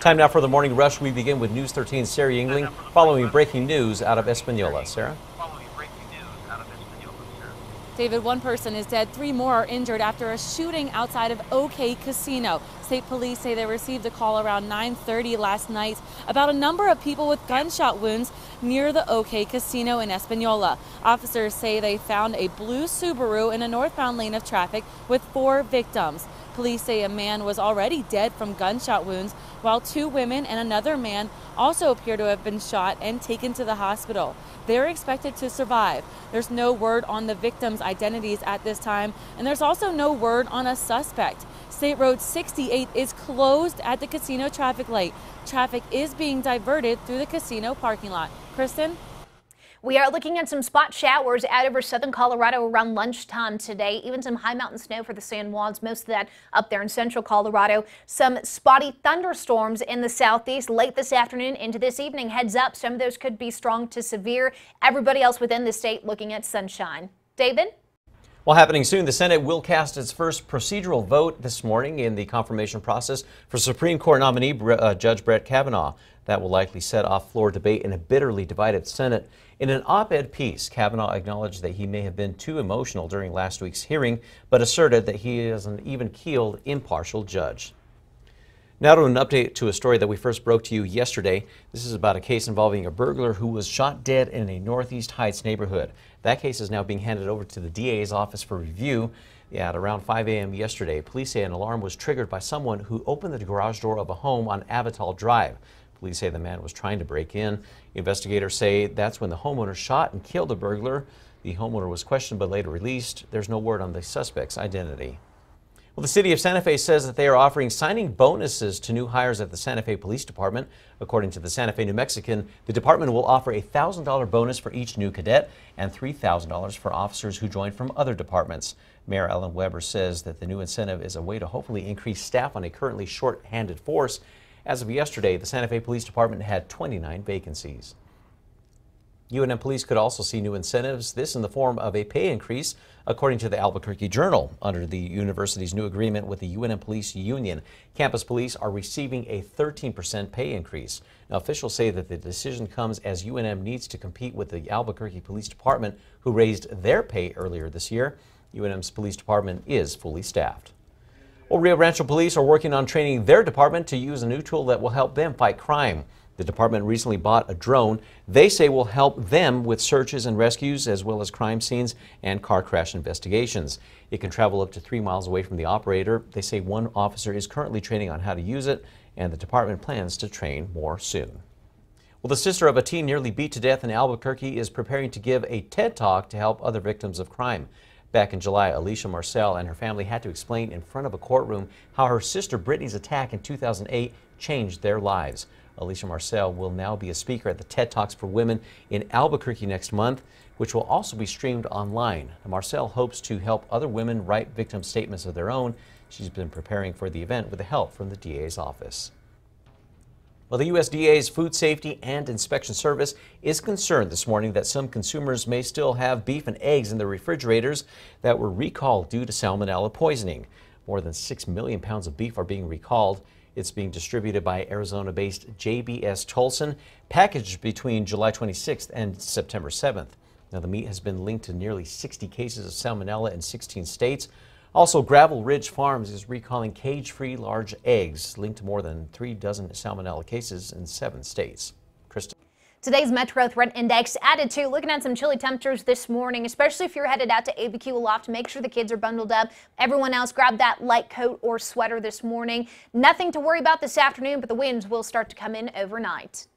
Time now for the morning rush. We begin with News 13's Sarah Yingling following breaking news out of Espanola. Sarah? David, one person is dead, 3 more are injured after a shooting outside of OK Casino. State police say they received a call around 9:30 last night about a number of people with gunshot wounds near the OK Casino in Espanola. Officers say they found a blue Subaru in a northbound lane of traffic with 4 victims. Police say a man was already dead from gunshot wounds, while 2 women and another man also appear to have been shot and taken to the hospital. They're expected to survive. There's no word on the victims' identities at this time, and there's also no word on a suspect. State Road 68 is closed at the casino traffic light. Traffic is being diverted through the casino parking lot. Kristen? We are looking at some spot showers out over southern Colorado around lunchtime today. Even some high mountain snow for the San Juans, most of that up there in central Colorado. Some spotty thunderstorms in the southeast late this afternoon into this evening. Heads up, some of those could be strong to severe. Everybody else within the state looking at sunshine. David? Well, happening soon, the Senate will cast its first procedural vote this morning in the confirmation process for Supreme Court nominee Judge Brett Kavanaugh. That will likely set off floor debate in a bitterly divided Senate. In an op-ed piece, Kavanaugh acknowledged that he may have been too emotional during last week's hearing, but asserted that he is an even-keeled, impartial judge. Now to an update to a story that we first broke to you yesterday. This is about a case involving a burglar who was shot dead in a Northeast Heights neighborhood. That case is now being handed over to the DA's office for review. At around 5 a.m. yesterday, police say an alarm was triggered by someone who opened the garage door of a home on Avital Drive. Police say the man was trying to break in. Investigators say that's when the homeowner shot and killed the burglar. The homeowner was questioned but later released. There's no word on the suspect's identity. Well, the city of Santa Fe says that they are offering signing bonuses to new hires at the Santa Fe Police Department. According to the Santa Fe New Mexican, the department will offer a $1,000 bonus for each new cadet and $3,000 for officers who join from other departments. Mayor Ellen Weber says that the new incentive is a way to hopefully increase staff on a currently short-handed force. As of yesterday, the Santa Fe Police Department had 29 vacancies. UNM police could also see new incentives, this in the form of a pay increase, according to the Albuquerque Journal. Under the university's new agreement with the UNM Police Union, campus police are receiving a 13% pay increase. Now, officials say that the decision comes as UNM needs to compete with the Albuquerque Police Department, who raised their pay earlier this year. UNM's police department is fully staffed. Well, Rio Rancho police are working on training their department to use a new tool that will help them fight crime. The department recently bought a drone they say will help them with searches and rescues, as well as crime scenes and car crash investigations. It can travel up to 3 miles away from the operator. They say one officer is currently training on how to use it, and the department plans to train more soon. Well, the sister of a teen nearly beat to death in Albuquerque is preparing to give a TED Talk to help other victims of crime. Back in July, Alicia Marcel and her family had to explain in front of a courtroom how her sister Brittany's attack in 2008 changed their lives. Alicia Marcel will now be a speaker at the TED Talks for Women in Albuquerque next month, which will also be streamed online. Marcel hopes to help other women write victim statements of their own. She's been preparing for the event with the help from the DA's office. Well, the USDA's Food Safety and Inspection Service is concerned this morning that some consumers may still have beef and eggs in their refrigerators that were recalled due to salmonella poisoning. More than 6 million pounds of beef are being recalled. It's being distributed by Arizona-based JBS Tolson, packaged between July 26th and September 7th. Now, the meat has been linked to nearly 60 cases of salmonella in 16 states. Also, Gravel Ridge Farms is recalling cage-free large eggs linked to more than 3 dozen salmonella cases in 7 states. Kristen. Today's Metro Threat Index added to. Looking at some chilly temperatures this morning, especially if you're headed out to ABQ Aloft. Make sure the kids are bundled up. Everyone else, grab that light coat or sweater this morning. Nothing to worry about this afternoon, but the winds will start to come in overnight.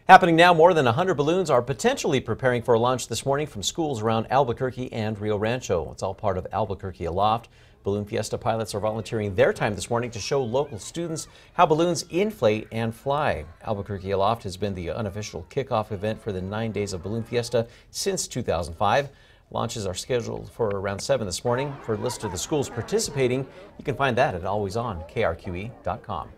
Happening now, more than 100 balloons are potentially preparing for a launch this morning from schools around Albuquerque and Rio Rancho. It's all part of Albuquerque Aloft. Balloon Fiesta pilots are volunteering their time this morning to show local students how balloons inflate and fly. Albuquerque Aloft has been the unofficial kickoff event for the 9 days of Balloon Fiesta since 2005. Launches are scheduled for around 7 this morning. For a list of the schools participating, you can find that at alwaysonkrqe.com.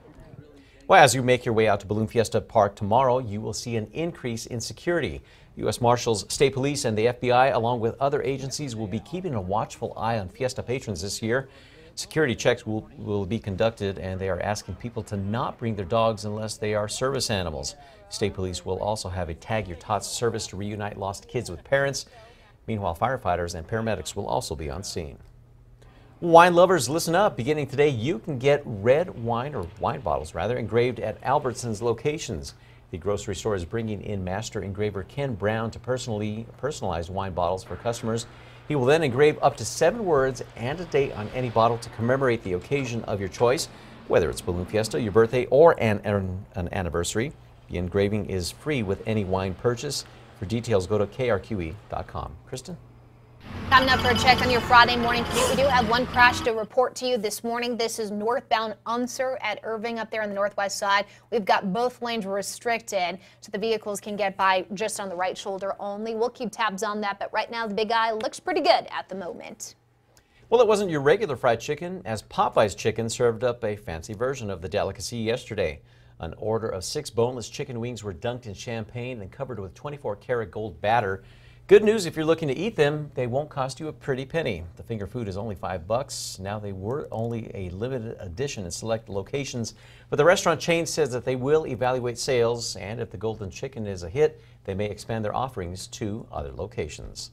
Well, as you make your way out to Balloon Fiesta Park tomorrow, you will see an increase in security. U.S. Marshals, State Police, and the FBI, along with other agencies, will be keeping a watchful eye on Fiesta patrons this year. Security checks will be conducted, and they are asking people to not bring their dogs unless they are service animals. State Police will also have a Tag Your Tots service to reunite lost kids with parents. Meanwhile, firefighters and paramedics will also be on scene. Wine lovers, listen up. Beginning today, you can get red wine, or wine bottles rather, engraved at Albertsons locations. The grocery store is bringing in master engraver Ken Brown to personalize wine bottles for customers. He will then engrave up to 7 words and a date on any bottle to commemorate the occasion of your choice, whether it's Balloon Fiesta, your birthday, or an anniversary. The engraving is free with any wine purchase. For details, go to KRQE.com. Kristen? Coming up for a check on your Friday morning commute, we do have one crash to report to you this morning. This is northbound Unser at Irving up there on the northwest side. We've got both lanes restricted, so the vehicles can get by just on the right shoulder only. We'll keep tabs on that, but right now the Big Eye looks pretty good at the moment. Well, it wasn't your regular fried chicken, as Popeye's Chicken served up a fancy version of the delicacy yesterday. An order of 6 boneless chicken wings were dunked in champagne and covered with 24-karat gold batter. Good news, if you're looking to eat them, they won't cost you a pretty penny. The finger food is only $5. Now, they were only a limited edition in select locations, but the restaurant chain says that they will evaluate sales, and if the golden chicken is a hit, they may expand their offerings to other locations.